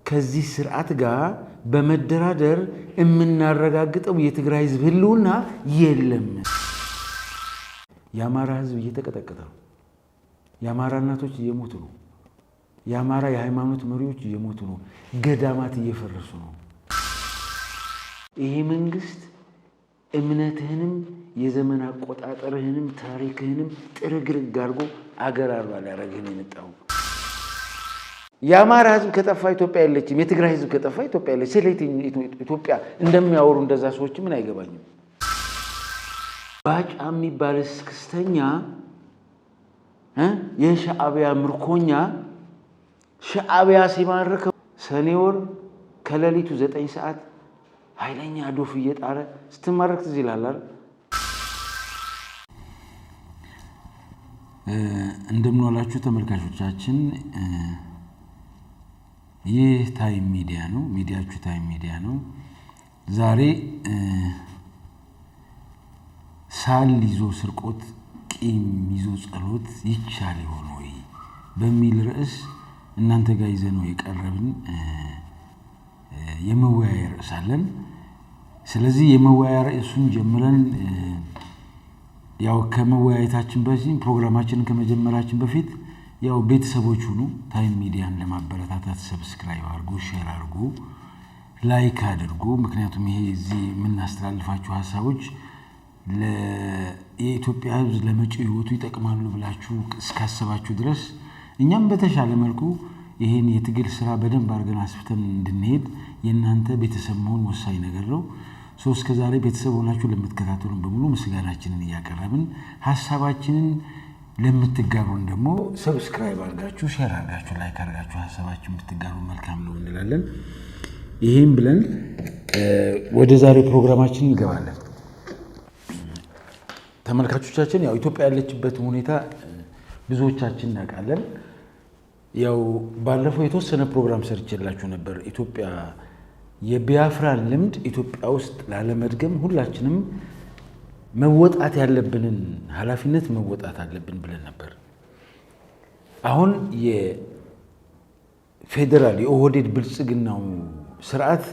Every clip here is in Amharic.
ከዚህ ስርዓት ጋር በመደራደር የምናረጋግጠው የትግራይ ህዝብ ህልውና የለም። የአማራ ህዝብ እየተቀጠቀጠ ነው። የአማራ እናቶች እየሞቱ ነው። የአማራ የሃይማኖት መሪዎች እየሞቱ ነው። ገዳማት እየፈረሱ ነው። ይሄ መንግስት እምነትህንም የዘመን አቆጣጠርህንም ታሪክህንም ጥርግርግ አድርጎ አገር አልባ ሊያደርግህ የመጣው። የአማራ ህዝብ ከጠፋ ኢትዮጵያ የለችም። የትግራይ ህዝብ ከጠፋ ኢትዮጵያ የለች። ስለዚህ ኢትዮጵያ እንደሚያወሩ እንደዛ ሰዎች ምን አይገባኝም። ባጫ የሚባል ክስተኛ የሻዕቢያ ምርኮኛ ሻዕቢያ ሲማርከው ሰኔ ወር ከሌሊቱ 9 ሰዓት ኃይለኛ ዶፍ እየጣረ ስትማረክ ትዝ ይላል አይደል? እንደምን ዋላችሁ ተመልካቾቻችን። ይህ ታይም ሚዲያ ነው። ሚዲያችሁ ታይም ሚዲያ ነው። ዛሬ ሳል ይዞ ስርቆት ቂም ይዞ ጸሎት ይቻል ይሆን ወይ በሚል ርዕስ እናንተ ጋር ይዘነው የቀረብን የመወያያ ርዕስ አለን። ስለዚህ የመወያያ ርዕሱን ጀምረን ያው ከመወያየታችን በፊት ፕሮግራማችንን ከመጀመራችን በፊት ያው ቤተሰቦች ሁኑ። ታይም ሚዲያን ለማበረታታት ሰብስክራይብ አድርጉ፣ ሼር አድርጉ፣ ላይክ አድርጉ። ምክንያቱም ይሄ እዚህ የምናስተላልፋችሁ ሐሳቦች ለኢትዮጵያ ህዝብ ለመጪው ህይወቱ ይጠቅማሉ ብላችሁ እስካሰባችሁ ድረስ እኛም በተሻለ መልኩ ይሄን የትግል ስራ በደንብ አድርገን አስፍተን እንድንሄድ የእናንተ ቤተሰብ መሆን ወሳኝ ነገር ነው። እስከ ዛሬ ቤተሰብ ሆናችሁ ለምትከታተሉን በሙሉ ምስጋናችንን እያቀረብን ሐሳባችንን ለምትጋሩን ደግሞ ሰብስክራይብ አድርጋችሁ ሼር አድርጋችሁ ላይክ አድርጋችሁ ሐሳባችንን ብትጋሩ መልካም ነው እንላለን። ይሄን ብለን ወደ ዛሬ ፕሮግራማችን እንገባለን። ተመልካቾቻችን ያው ኢትዮጵያ ያለችበት ሁኔታ ብዙዎቻችን እናውቃለን። ያው ባለፈው የተወሰነ ፕሮግራም ሰርቼላችሁ ነበር። ኢትዮጵያ የቢያፍራን ልምድ ኢትዮጵያ ውስጥ ላለመድገም ሁላችንም መወጣት ያለብንን ኃላፊነት መወጣት አለብን ብለን ነበር። አሁን የፌደራል የኦህዴድ ብልጽግናው ስርዓት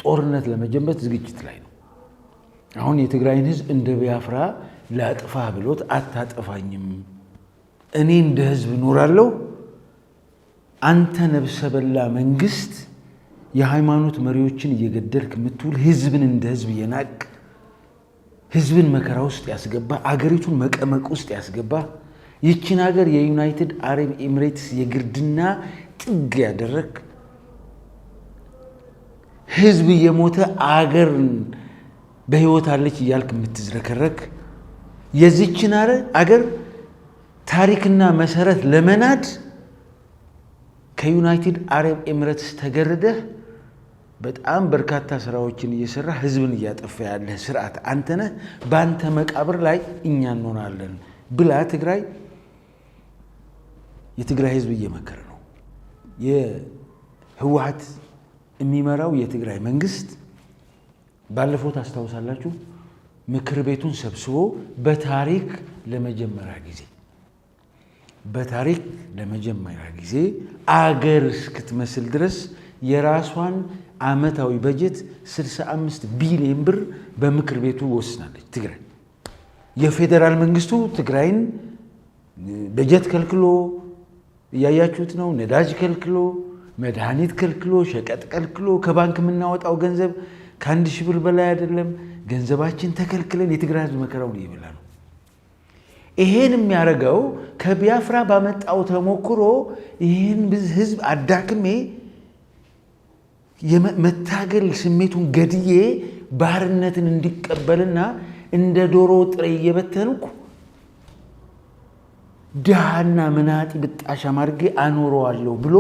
ጦርነት ለመጀመር ዝግጅት ላይ ነው። አሁን የትግራይን ህዝብ እንደ ቢያፍራ ላጥፋህ ብሎት አታጠፋኝም፣ እኔ እንደ ህዝብ ኖራለሁ፣ አንተ ነብሰ በላ መንግስት የሃይማኖት መሪዎችን እየገደልክ የምትውል ህዝብን እንደ ህዝብ የናቅ ህዝብን መከራ ውስጥ ያስገባ አገሪቱን መቀመቅ ውስጥ ያስገባ ይህችን ሀገር የዩናይትድ አረብ ኤሚሬትስ የግርድና ጥግ ያደረክ ህዝብ የሞተ አገር በህይወት አለች እያልክ የምትዝረከረክ የዚህችን አገር ታሪክና መሰረት ለመናድ ከዩናይትድ አረብ ኤሚሬትስ ተገረደህ በጣም በርካታ ስራዎችን እየሰራ ህዝብን እያጠፋ ያለ ስርዓት አንተ ነህ። በአንተ መቃብር ላይ እኛ እንሆናለን ብላ የትግራይ ህዝብ እየመከረ ነው። የህወሓት የሚመራው የትግራይ መንግስት ባለፈው ታስታውሳላችሁ ምክር ቤቱን ሰብስቦ በታሪክ ለመጀመሪያ ጊዜ አገር እስክትመስል ድረስ የራሷን አመታዊ በጀት 65 ቢሊዮን ብር በምክር ቤቱ ወስናለች። ትግራይ የፌደራል መንግስቱ ትግራይን በጀት ከልክሎ እያያችሁት ነው። ነዳጅ ከልክሎ፣ መድኃኒት ከልክሎ፣ ሸቀጥ ከልክሎ፣ ከባንክ የምናወጣው ገንዘብ ከ1000 ብር በላይ አይደለም። ገንዘባችን ተከልክለን የትግራይ ህዝብ መከራውን እየበላ ነው። ይሄን የሚያደርገው ከቢያፍራ ባመጣው ተሞክሮ ይሄን ህዝብ አዳክሜ የመታገል ስሜቱን ገድዬ ባርነትን እንዲቀበልና እንደ ዶሮ ጥሬ እየበተንኩ ዳና መናጢ ብጣሻ ማርጌ አኖረዋለሁ ብሎ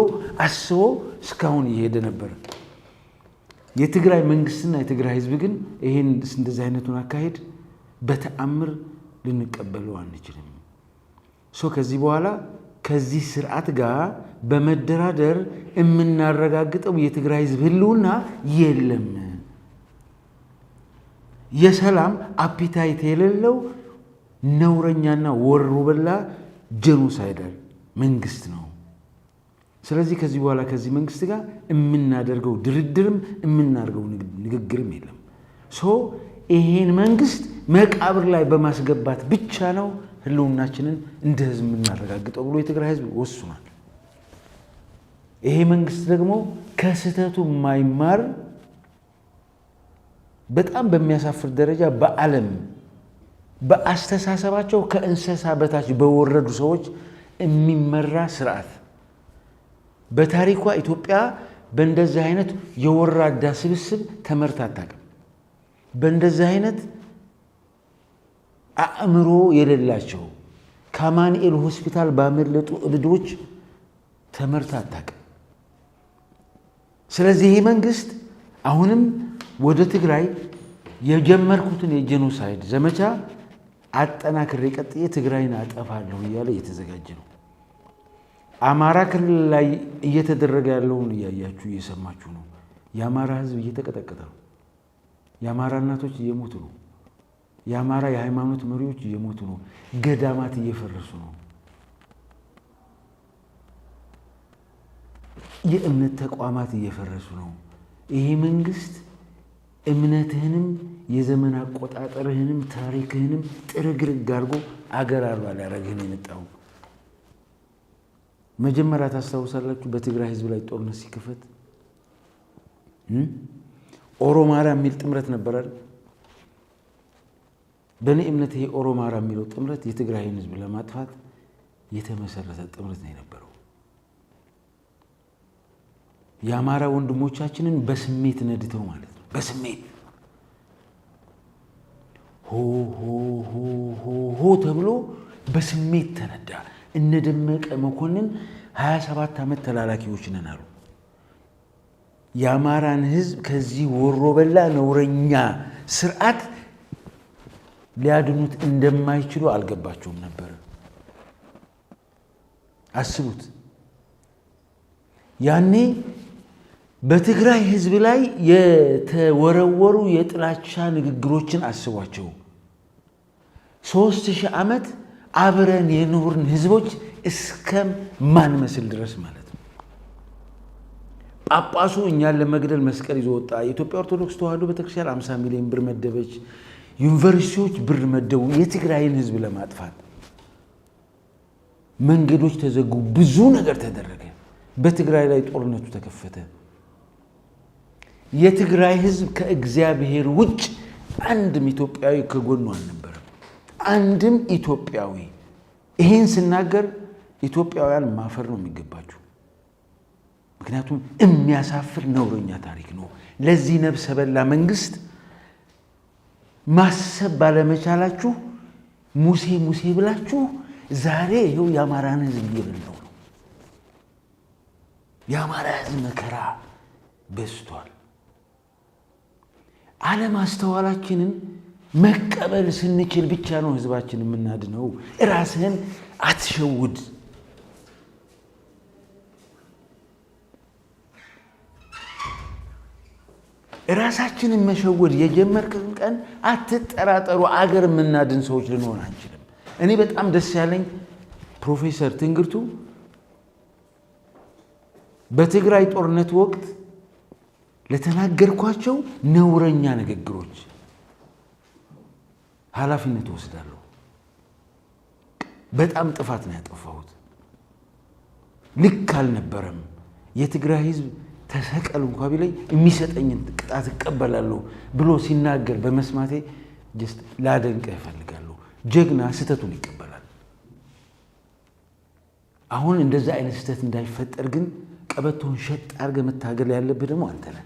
አስቦ እስካሁን እየሄደ ነበር። የትግራይ መንግስትና የትግራይ ህዝብ ግን ይሄን እንደዚህ አይነቱን አካሄድ በተአምር ልንቀበለው አንችልም። ከዚህ በኋላ ከዚህ ስርዓት ጋር በመደራደር የምናረጋግጠው የትግራይ ህዝብ ህልውና የለም። የሰላም አፒታይት የሌለው ነውረኛና ወሮ በላ ጄኖሳይዳል መንግስት ነው። ስለዚህ ከዚህ በኋላ ከዚህ መንግስት ጋር የምናደርገው ድርድርም የምናደርገው ንግግርም የለም። ይሄን መንግስት መቃብር ላይ በማስገባት ብቻ ነው ህልውናችንን እንደ ህዝብ የምናረጋግጠው ብሎ የትግራይ ህዝብ ወስኗል። ይሄ መንግስት ደግሞ ከስህተቱ የማይማር በጣም በሚያሳፍር ደረጃ በዓለም በአስተሳሰባቸው ከእንስሳ በታች በወረዱ ሰዎች የሚመራ ስርዓት በታሪኳ ኢትዮጵያ በእንደዚህ አይነት የወራዳ ስብስብ ተመርታ አታውቅም። በእንደዚህ አይነት አእምሮ የሌላቸው ከአማኑኤል ሆስፒታል ባመለጡ እብዶች ተመርታ አታውቅም። ስለዚህ ይሄ መንግስት አሁንም ወደ ትግራይ የጀመርኩትን የጄኖሳይድ ዘመቻ አጠናክሬ ቀጥዬ ትግራይን አጠፋለሁ እያለ እየተዘጋጀ ነው። አማራ ክልል ላይ እየተደረገ ያለውን እያያችሁ እየሰማችሁ ነው። የአማራ ህዝብ እየተቀጠቀጠ ነው። የአማራ እናቶች እየሞቱ ነው። የአማራ የሃይማኖት መሪዎች እየሞቱ ነው። ገዳማት እየፈረሱ ነው። የእምነት ተቋማት እየፈረሱ ነው። ይሄ መንግስት እምነትህንም የዘመን አቆጣጠርህንም ታሪክህንም ጥርግርግ አድርጎ አገር አልባ ሊያደርግህ የመጣው። መጀመሪያ ታስታውሳላችሁ በትግራይ ህዝብ ላይ ጦርነት ሲከፈት ኦሮማራ የሚል ጥምረት ነበር አይደል? በእኔ እምነት ይሄ ኦሮማራ የሚለው ጥምረት የትግራይን ህዝብ ለማጥፋት የተመሰረተ ጥምረት ነው የነበረው። የአማራ ወንድሞቻችንን በስሜት ነድተው ማለት ነው። በስሜት ሆ ሆ ሆ ሆ ሆ ተብሎ በስሜት ተነዳ። እነደመቀ መኮንን 27 ዓመት ተላላኪዎች ነን አሉ። የአማራን ህዝብ ከዚህ ወሮ በላ ነውረኛ ስርዓት ሊያድኑት እንደማይችሉ አልገባቸውም ነበር። አስቡት። ያኔ በትግራይ ህዝብ ላይ የተወረወሩ የጥላቻ ንግግሮችን አስቧቸው። 3000 ዓመት አብረን የኖርን ህዝቦች እስከም ማን መስል ድረስ ማለት ነው። ጳጳሱ እኛን ለመግደል መስቀል ይዞ ወጣ። የኢትዮጵያ ኦርቶዶክስ ተዋሕዶ ቤተክርስቲያን 50 ሚሊዮን ብር መደበች። ዩኒቨርሲቲዎች ብር መደቡ የትግራይን ህዝብ ለማጥፋት። መንገዶች ተዘጉ። ብዙ ነገር ተደረገ። በትግራይ ላይ ጦርነቱ ተከፈተ። የትግራይ ህዝብ ከእግዚአብሔር ውጭ አንድም ኢትዮጵያዊ ከጎኑ አልነበረም። አንድም ኢትዮጵያዊ። ይሄን ስናገር ኢትዮጵያውያን ማፈር ነው የሚገባችሁ። ምክንያቱም የሚያሳፍር ነውረኛ ታሪክ ነው። ለዚህ ነፍሰ በላ መንግስት ማሰብ ባለመቻላችሁ ሙሴ ሙሴ ብላችሁ ዛሬ ይኸው የአማራን ህዝብ እየበላው ነው። የአማራ ህዝብ መከራ በዝቷል። አለማስተዋላችንን መቀበል ስንችል ብቻ ነው ህዝባችን የምናድነው። ራስህን አትሸውድ። ራሳችንን መሸወድ የጀመርክን ቀን አትጠራጠሩ፣ አገር የምናድን ሰዎች ልንሆን አንችልም። እኔ በጣም ደስ ያለኝ ፕሮፌሰር ትንግርቱ በትግራይ ጦርነት ወቅት ለተናገርኳቸው ነውረኛ ንግግሮች ኃላፊነት ወስዳለሁ። በጣም ጥፋት ነው ያጠፋሁት። ልክ አልነበረም። የትግራይ ህዝብ ተሰቀል እንኳን ቢለኝ የሚሰጠኝን ቅጣት እቀበላለሁ ብሎ ሲናገር በመስማቴ ላደንቅህ እፈልጋለሁ። ጀግና ስህተቱን ይቀበላል። አሁን እንደዛ አይነት ስህተት እንዳይፈጠር ግን ቀበቶን ሸጥ አድርገህ መታገል ያለብህ ደግሞ አንተ ነህ።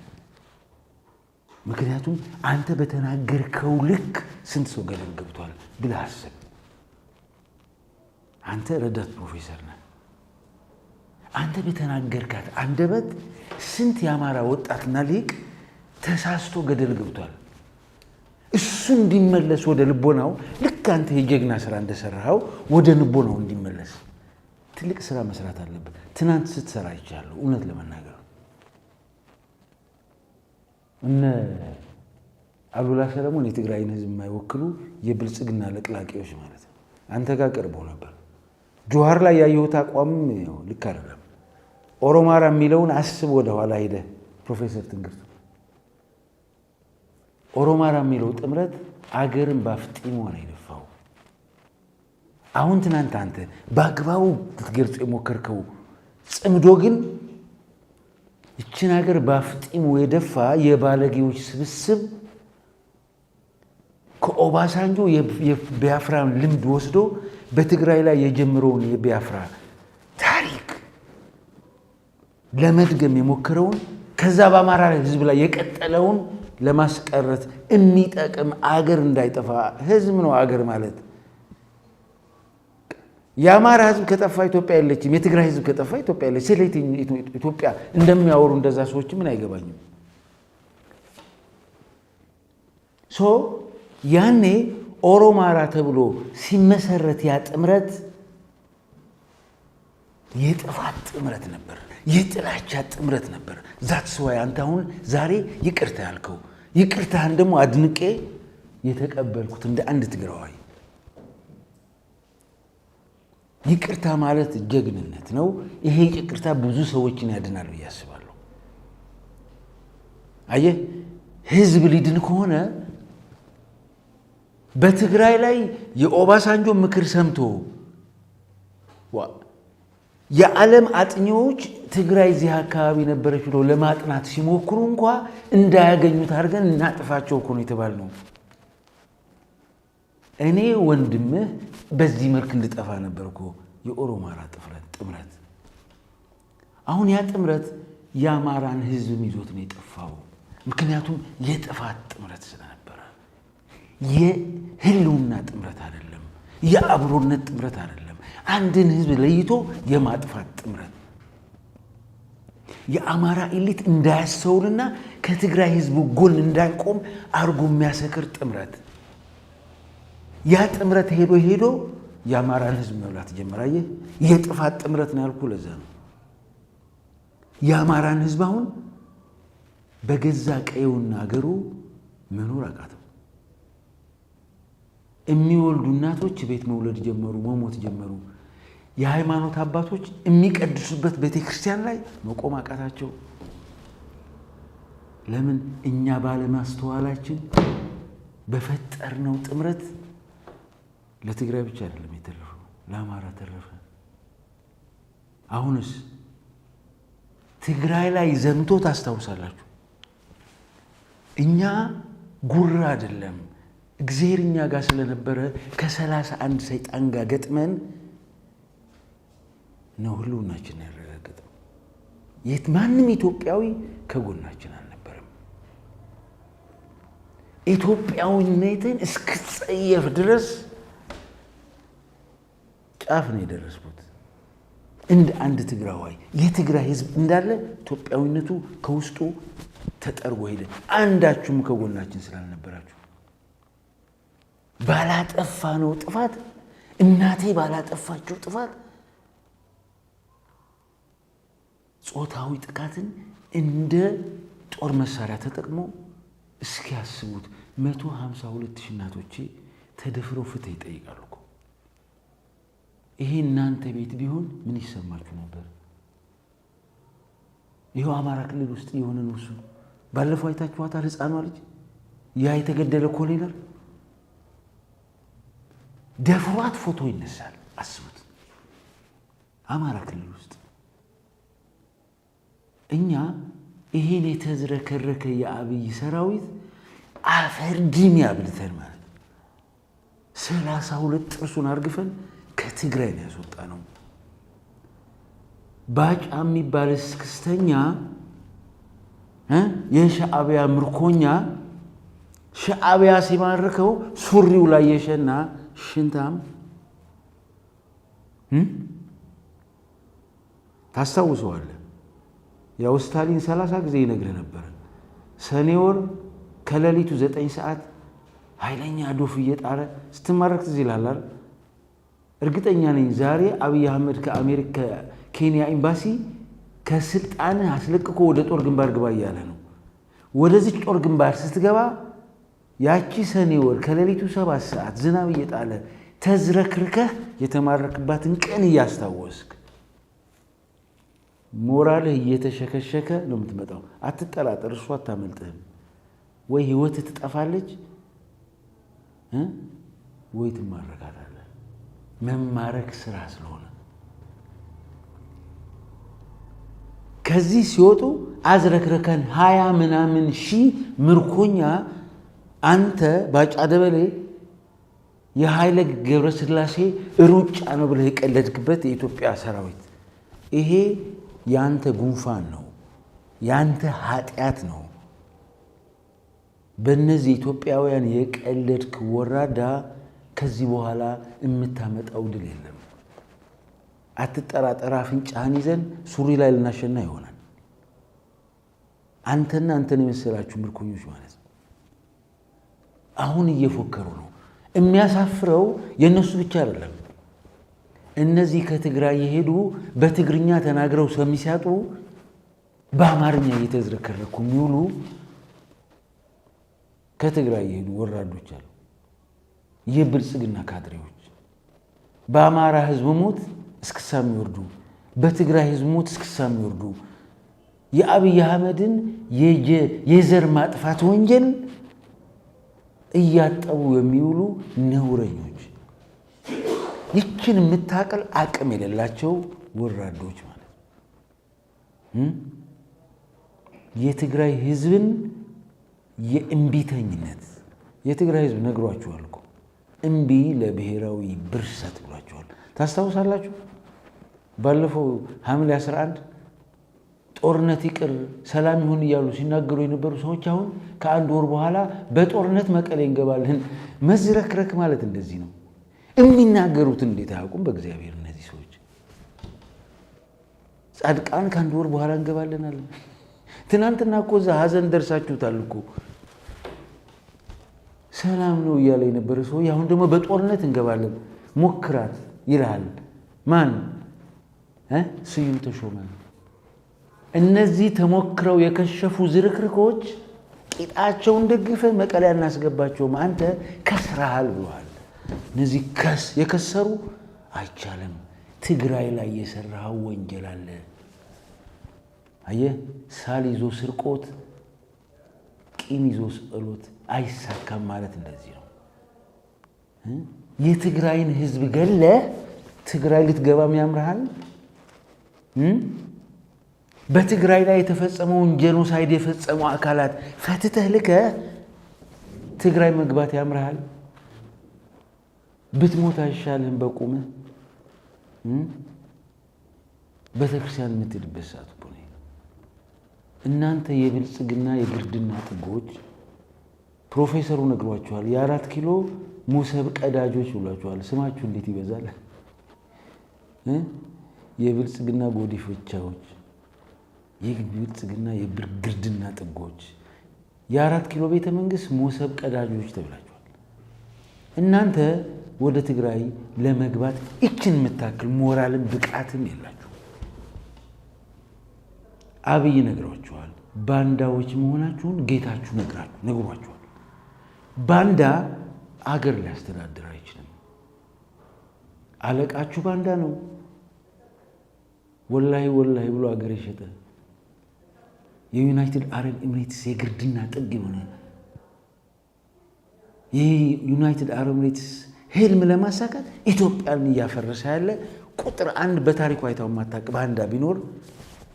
ምክንያቱም አንተ በተናገርከው ልክ ስንት ሰው ገደል ገብቷል ብለህ አስብ። አንተ ረዳት ፕሮፌሰር ነህ። አንተ በተናገርካት አንደበት ስንት የአማራ ወጣትና ሊቅ ተሳስቶ ገደል ገብቷል። እሱ እንዲመለስ ወደ ልቦናው ልክ አንተ የጀግና ስራ እንደሰራው ወደ ልቦናው እንዲመለስ ትልቅ ስራ መስራት አለበት። ትናንት ስትሰራ ይቻላል። እውነት ለመናገር እነ አሉላ ሰለሞን የትግራይን ህዝብ የማይወክሉ የብልጽግና ለቅላቂዎች ማለት ነው። አንተ ጋር ቀርበው ነበር። ጆሃር ላይ ያየሁት አቋም ልክ አይደለም። ኦሮማራ የሚለውን አስብ ወደ ኋላ ሄደ ፕሮፌሰር ትንግርቱ ኦሮማራ የሚለው ጥምረት አገርን ባፍጢሙ ነው የደፋው አሁን ትናንት አንተ ባግባው ትገልጽ የሞከርከው ጽምዶ ግን እቺን ሀገር ባፍጢሙ የደፋ የባለጌዎች ስብስብ ከኦባሳንጆ የቢያፍራን ልምድ ወስዶ በትግራይ ላይ የጀመረውን የቢያፍራ ታሪክ ለመድገም የሞከረውን ከዛ በአማራ ህዝብ ላይ የቀጠለውን ለማስቀረት የሚጠቅም አገር እንዳይጠፋ ህዝብ ነው አገር ማለት የአማራ ህዝብ ከጠፋ ኢትዮጵያ የለችም የትግራይ ህዝብ ከጠፋ ኢትዮጵያ የለች ስለዚህ ኢትዮጵያ እንደሚያወሩ እንደዛ ሰዎች ምን አይገባኝም ያኔ ኦሮማራ ተብሎ ሲመሰረት ያ ጥምረት የጥፋት ጥምረት ነበር የጥላቻ ጥምረት ነበር ዛትስ ዋይ አንተ አሁን ዛሬ ይቅርታ ያልከው ይቅርታህን ደግሞ አድንቄ የተቀበልኩት እንደ አንድ ትግራዋይ ይቅርታ ማለት ጀግንነት ነው ይሄ ይቅርታ ብዙ ሰዎችን ያድናል ያስባለሁ አየህ ህዝብ ሊድን ከሆነ በትግራይ ላይ የኦባሳንጆ ምክር ሰምቶ የዓለም አጥኚዎች ትግራይ እዚህ አካባቢ ነበረች ብለው ለማጥናት ሲሞክሩ እንኳን እንዳያገኙት አድርገን እናጥፋቸው እኮ ነው የተባልነው እኔ ወንድምህ በዚህ መልክ እንድጠፋ ነበርኩ የኦሮማራ ጥምረት አሁን ያ ጥምረት የአማራን ህዝብ ይዞት ነው የጠፋው ምክንያቱም የጥፋት ጥምረት ስለነበረ የህልውና ጥምረት አይደለም የአብሮነት ጥምረት አይደለም አንድን ህዝብ ለይቶ የማጥፋት ጥምረት የአማራ ኤሊት እንዳያሰውልና ከትግራይ ህዝብ ጎን እንዳይቆም አርጎ የሚያሰክር ጥምረት ያ ጥምረት ሄዶ የአማራን ህዝብ መብላት ጀመራየ የጥፋት ጥምረት ነው ያልኩ ለዛ ነው የአማራን ህዝብ አሁን በገዛ ቀየውና አገሩ መኖር አቃተው የሚወልዱ እናቶች ቤት መውለድ ጀመሩ መሞት ጀመሩ የሃይማኖት አባቶች የሚቀድሱበት ቤተክርስቲያን ላይ መቆም አቃታቸው ለምን እኛ ባለማስተዋላችን በፈጠርነው ጥምረት ለትግራይ ብቻ አይደለም የተረፈው ለአማራ ተረፈ አሁንስ ትግራይ ላይ ዘምቶ ታስታውሳላችሁ እኛ ጉራ አይደለም እግዚአብሔርኛ ጋር ስለነበረ ከ31 ሰይጣን ጋር ገጥመን ነው ሁሉናችን ያረጋግጠው ማንም ኢትዮጵያዊ ከጎናችን አልነበረም ኢትዮጵያዊነትን እስክጸየፍ ድረስ ጫፍ ነው የደረስኩት እንደ አንድ ትግራዋይ የትግራይ ህዝብ እንዳለ ኢትዮጵያዊነቱ ከውስጡ ተጠርጎ ሄደ አንዳችሁም ከጎናችን ስላልነበራችሁ ባላጠፋ ነው ጥፋት እናቴ ባላጠፋችሁ ጥፋት ጾታዊ ጥቃትን እንደ ጦር መሳሪያ ተጠቅሞ እስኪያስቡት 152 እናቶች ተደፍረው ፍትህ ይጠይቃሉ እኮ ይሄ እናንተ ቤት ቢሆን ምን ይሰማችሁ ነበር ይሄው አማራ ክልል ውስጥ የሆነ ነው እሱ ባለፈው አይታችኋታል ህፃኗ ልጅ ያ የተገደለ ኮሎኔል ደፍሯት ፎቶ ይነሳል አስቡት አማራ ክልል ውስጥ እኛ ይሄን የተዝረከረከ የአብይ ሰራዊት አፈርዲም ያብልተን ማለት 32 ጥርሱን አርግፈን ከትግራይ ነው ያስወጣነው ባጫ የሚባል እስክስተኛ የሻዕቢያ ምርኮኛ ሻዕቢያ ሲማርከው ሱሪው ላይ የሸና ሽንታም ታስታውሰዋል ያው ስታሊን 30 ጊዜ ይነግር ነበር ሰኔ ወር ከሌሊቱ 9 ሰዓት ኃይለኛ ዶፍ እየጣረ ስትማረክ ትዝላል እርግጠኛ ነኝ ዛሬ አብይ አህመድ ከአሜሪካ ኬንያ ኤምባሲ ከስልጣን አስለቅቆ ወደ ጦር ግንባር ግባ ያለ ነው ወደዚህ ጦር ግንባር ስትገባ ያቺ ሰኔ ወር ከሌሊቱ 7 ሰዓት ዝናብ እየጣለ ተዝረክርከህ የተማረክባትን ቀን ያስታወስክ ሞራልህ እየተሸከሸከ ነው የምትመጣው። አትጠራጠር፣ እሷ አታመልጥህም። ወይ ህይወት ትጠፋለች ወይ ትማረካታለህ። መማረክ ስራ ስለሆነ ከዚህ ሲወጡ አዝረክረከን 20 ምናምን ሺህ ምርኮኛ አንተ ባጫ ደበሌ የኃይለ ገብረስላሴ ሩጫ ነው ብለህ የቀለድክበት የኢትዮጵያ ሰራዊት ይሄ ያንተ ጉንፋን ነው፣ ያንተ ኃጢአት ነው። በእነዚህ ኢትዮጵያውያን የቀለድክ ወራዳ ከዚህ በኋላ የምታመጣው ድል የለም። አትጠራጠር። አፍንጫህን ይዘን ሱሪ ላይ ልናሸና ይሆናል። አንተና አንተን የመሰላችሁ ምርኮኞች ማለት ነው። አሁን እየፎከሩ ነው። የሚያሳፍረው የነሱ ብቻ አይደለም። እነዚህ ከትግራይ የሄዱ በትግርኛ ተናግረው ሰሚሲያጡ በአማርኛ እየተዝረከረኩ የሚውሉ ከትግራይ የሄዱ ወራዶች አሉ። የብልጽግና ካድሬዎች በአማራ ህዝብ ሞት እስክሳ የሚወርዱ፣ በትግራይ ህዝብ ሞት እስክሳ የሚወርዱ የአብይ አህመድን የዘር ማጥፋት ወንጀል እያጠቡ የሚውሉ ነውረኞች፣ ይችን የምታቀል አቅም የሌላቸው ወራዶች ማለት የትግራይ ህዝብን የእምቢተኝነት የትግራይ ህዝብ ነግሯቸዋል እኮ እምቢ ለብሔራዊ ብርሰት ብሏቸዋል። ታስታውሳላችሁ? ባለፈው ሐምሌ 11 ጦርነት ይቅር ሰላም ይሁን እያሉ ሲናገሩ የነበሩ ሰዎች አሁን ከአንድ ወር በኋላ በጦርነት መቀሌ እንገባለን። መዝረክረክ ማለት እንደዚህ ነው። የሚናገሩትን እንዴት አያውቁም? በእግዚአብሔር እነዚህ ሰዎች ጻድቃን ከአንድ ወር በኋላ እንገባለን አለ። ትናንትና እኮ እዛ ሀዘን ደርሳችሁታል እኮ ሰላም ነው እያለ የነበረ ሰው አሁን ደግሞ በጦርነት እንገባለን ሞክራት ይላል። ማን? ስዩም ተሾመ። እነዚህ ተሞክረው የከሸፉ ዝርክርኮች ቂጣቸውን ደግፈ መቀሌ እናስገባቸውም አንተ ከስራሃል ብለዋል። እነዚህ የከሰሩ አይቻልም። ትግራይ ላይ የሰራው ወንጀል አለ። አየህ፣ ሳል ይዞ ስርቆት፣ ቂም ይዞ ጸሎት አይሳካም ማለት እንደዚህ ነው። የትግራይን ህዝብ ገለ ትግራይ ልትገባም ያምርሃል? በትግራይ ላይ የተፈጸመውን ጄኖሳይድ የፈጸሙ አካላት ፈትተህ ልከ ትግራይ መግባት ያምርሃል? ብትሞት አይሻልህም? በቁምህ ቤተክርስቲያን የምትሄድበት ሰዓት እኮ ነው። እናንተ የብልጽግና የግርድና ጥጎች ፕሮፌሰሩ ነግሯቸዋል። የ4 ኪሎ ሙሰብ ቀዳጆች ብሏቸዋል። ስማችሁ እንዴት ይበዛል! የብልጽግና ጎዲፈቻዎች፣ የብልጽግና የግርድና ጥጎች፣ የ4 ኪሎ ቤተ መንግስት ሙሰብ ቀዳጆች ተብላችኋል። እናንተ ወደ ትግራይ ለመግባት እችን የምታክል ሞራልም ብቃትም የላችሁ። አብይ ነግሯቸዋል። ባንዳዎች መሆናችሁን ጌታችሁ ነግሯቸዋል። ባንዳ አገር ሊያስተዳድር አይችልም። አለቃችሁ ባንዳ ነው። ወላሂ ወላሂ ብሎ አገር የሸጠ የዩናይትድ አረብ ኤሚሬትስ የግርድና ጥግ የሆነ የዩናይትድ አረብ ኤሚሬትስ ህልም ለማሳካት ኢትዮጵያን እያፈረሰ ያለ ቁጥር 1 በታሪኩ አይታው ማታቅ ባንዳ ቢኖር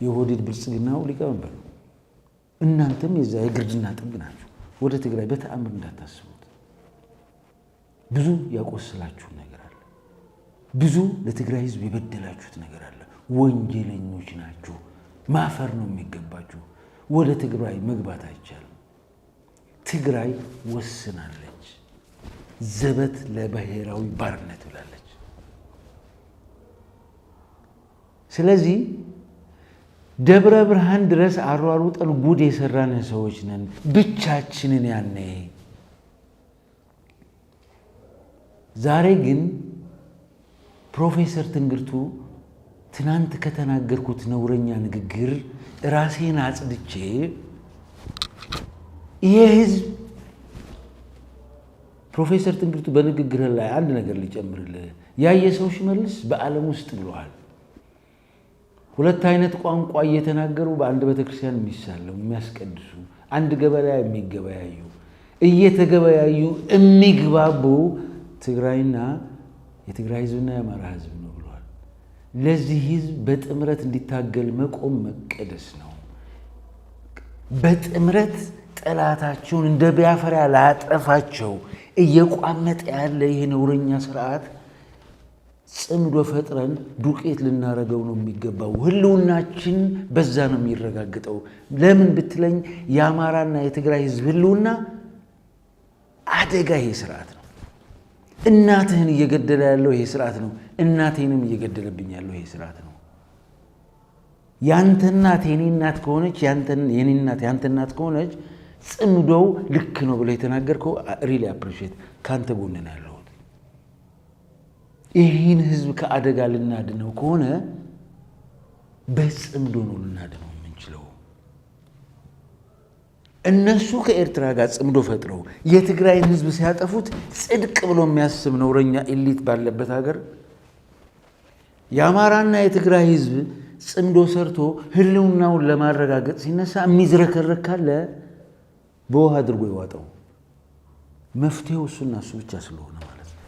የሆዴድ ብልጽግናው ሊቀመንበር ነው። እናንተም የዛ የግርድና ጥግ ናችሁ። ወደ ትግራይ በተአምር እንዳታስቡት። ብዙ ያቆስላችሁ ነገር አለ። ብዙ ለትግራይ ህዝብ የበደላችሁት ነገር አለ። ወንጀለኞች ናችሁ። ማፈር ነው የሚገባችሁ። ወደ ትግራይ መግባት አይቻልም። ትግራይ ወስናለች። ዘበት ለብሔራዊ ባርነት ብላለች። ስለዚህ ደብረ ብርሃን ድረስ አሯሩጠን ጉድ የሰራን ሰዎች ነን ብቻችንን ያኔ። ዛሬ ግን ፕሮፌሰር ትንግርቱ ትናንት ከተናገርኩት ነውረኛ ንግግር ራሴን አጽድቼ ይሄ ህዝብ ፕሮፌሰር ትንግርቱ በንግግር ላይ አንድ ነገር ሊጨምርልህ ያየ ሰው ሽመልስ በዓለም ውስጥ ብለዋል። ሁለት አይነት ቋንቋ እየተናገሩ በአንድ ቤተክርስቲያን የሚሳለው የሚያስቀድሱ አንድ ገበያ የሚገበያዩ እየተገበያዩ የሚግባቡ ትግራይና የትግራይ ህዝብና የአማራ ህዝብ ነው ብለዋል። ለዚህ ህዝብ በጥምረት እንዲታገል መቆም መቀደስ ነው። በጥምረት ጠላታቸውን እንደ ቢያፈራ ላጠፋቸው እየቋመጠ ያለ ይሄ ነውረኛ ስርዓት ጽምዶ ፈጥረን ዱቄት ልናረገው ነው የሚገባው። ህልውናችን በዛ ነው የሚረጋግጠው። ለምን ብትለኝ የአማራና የትግራይ ህዝብ ህልውና አደጋ ይሄ ስርዓት ነው። እናትህን እየገደለ ያለው ይሄ ስርዓት ነው። እናቴንም እየገደለብኝ ያለው ይሄ ስርዓት ነው። ያንተ እናት የኔ እናት ከሆነች የኔ እናት ያንተ እናት ከሆነች ጽምዶው ልክ ነው ብለህ የተናገርከው ሪሊ አፕሪሺየት ካንተ ጎን ነው ያለው። ይህን ህዝብ ከአደጋ ልናድነው ከሆነ በጽምዶ ነው ልናድነው የምንችለው። እነሱ ከኤርትራ ጋር ጽምዶ ፈጥረው የትግራይን ህዝብ ሲያጠፉት ጽድቅ ብሎ የሚያስብ ነውረኛ ኤሊት ባለበት ሀገር የአማራና የትግራይ ህዝብ ጽምዶ ሰርቶ ህልውናውን ለማረጋገጥ ሲነሳ የሚዝረከረክ ካለ በውሃ አድርጎ ይዋጠው። መፍትሄው እሱና እሱ ብቻ ስለሆነ ማለት ነው።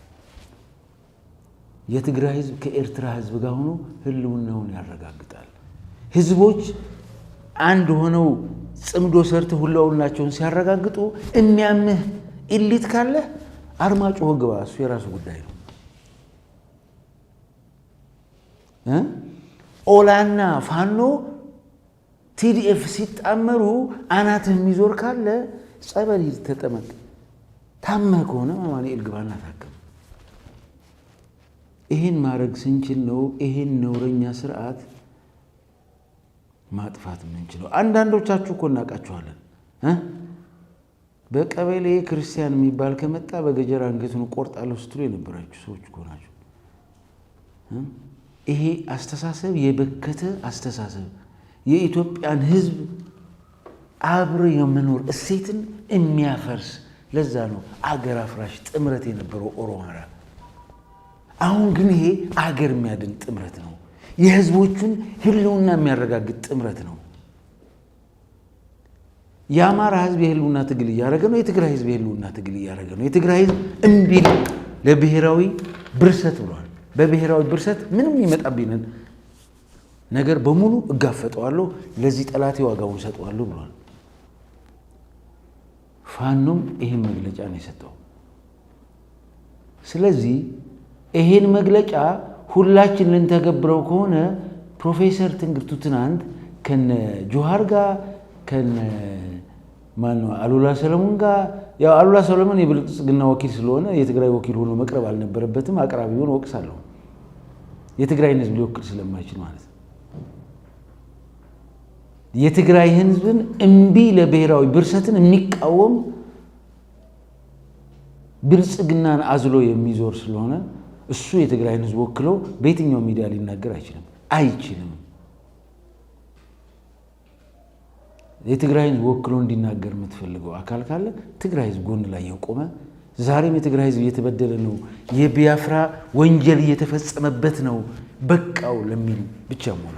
የትግራይ ህዝብ ከኤርትራ ህዝብ ጋር ሆኖ ህልውናውን ያረጋግጣል። ህዝቦች አንድ ሆነው ጽምዶ ሰርተው ህልውናቸውን ሲያረጋግጡ የሚያምህ ኢሊት ካለ አርማጭሆ ግባ፣ እሱ የራሱ ጉዳይ ነው። ኦላና ፋኖ ቲዲኤፍ ሲጣመሩ አናትህ የሚዞር ካለ ጸበል ሂድ ተጠመቅ። ታመህ ከሆነ አማኑኤል ግባና ታከም። ይሄን ማድረግ ስንችል ነው ይሄን ነውረኛ ስርዓት ማጥፋት የምንችለው። አንዳንዶቻችሁ እኮ እናውቃችኋለን። በቀበሌ ክርስቲያን የሚባል ከመጣ በገጀራ አንገቱን ቆርጣለሁ ስትሉ የነበራችሁ ሰዎች እኮ ናችሁ። ይሄ አስተሳሰብ የበከተ አስተሳሰብ የኢትዮጵያን ህዝብ አብሮ የመኖር እሴትን የሚያፈርስ። ለዛ ነው አገር አፍራሽ ጥምረት የነበረው ኦሮማራ። አሁን ግን ይሄ አገር የሚያድን ጥምረት ነው። የህዝቦቹን ህልውና የሚያረጋግጥ ጥምረት ነው። የአማራ ህዝብ የህልውና ትግል እያደረገ ነው። የትግራይ ህዝብ የህልውና ትግል እያደረገ ነው። የትግራይ ህዝብ እምቢ ለብሔራዊ ብርሰት ብሏል። በብሔራዊ ብርሰት ምንም ይመጣብኝን ነገር በሙሉ እጋፈጠዋለሁ፣ ለዚህ ጠላቴ ዋጋውን ሰጠዋለሁ ብሏል። ፋኖም ይሄን መግለጫ ነው የሰጠው። ስለዚህ ይሄን መግለጫ ሁላችን ልንተገብረው ከሆነ ፕሮፌሰር ትንግርቱ ትናንት ከነ ጆሃር ጋር ከነ ማነው አሉላ ሰለሞን ጋር ያው አሉላ ሰለሞን የብልጽግና ወኪል ስለሆነ የትግራይ ወኪል ሆኖ መቅረብ አልነበረበትም። አቅራቢውን ወቅሳለሁ። የትግራይን ህዝብ ሊወክል ስለማይችል ማለት ነው። የትግራይ ህዝብን እምቢ ለብሔራዊ ብርሰትን የሚቃወም ብልጽግናን አዝሎ የሚዞር ስለሆነ እሱ የትግራይን ህዝብ ወክሎ በየትኛው ሚዲያ ሊናገር አይችልም። የትግራይ ህዝብ ወክሎ እንዲናገር የምትፈልገው አካል ካለ ትግራይ ህዝብ ጎን ላይ የቆመ ዛሬም የትግራይ ህዝብ እየተበደለ ነው፣ የቢያፍራ ወንጀል እየተፈጸመበት ነው፣ በቃው ለሚል ብቻ መሆን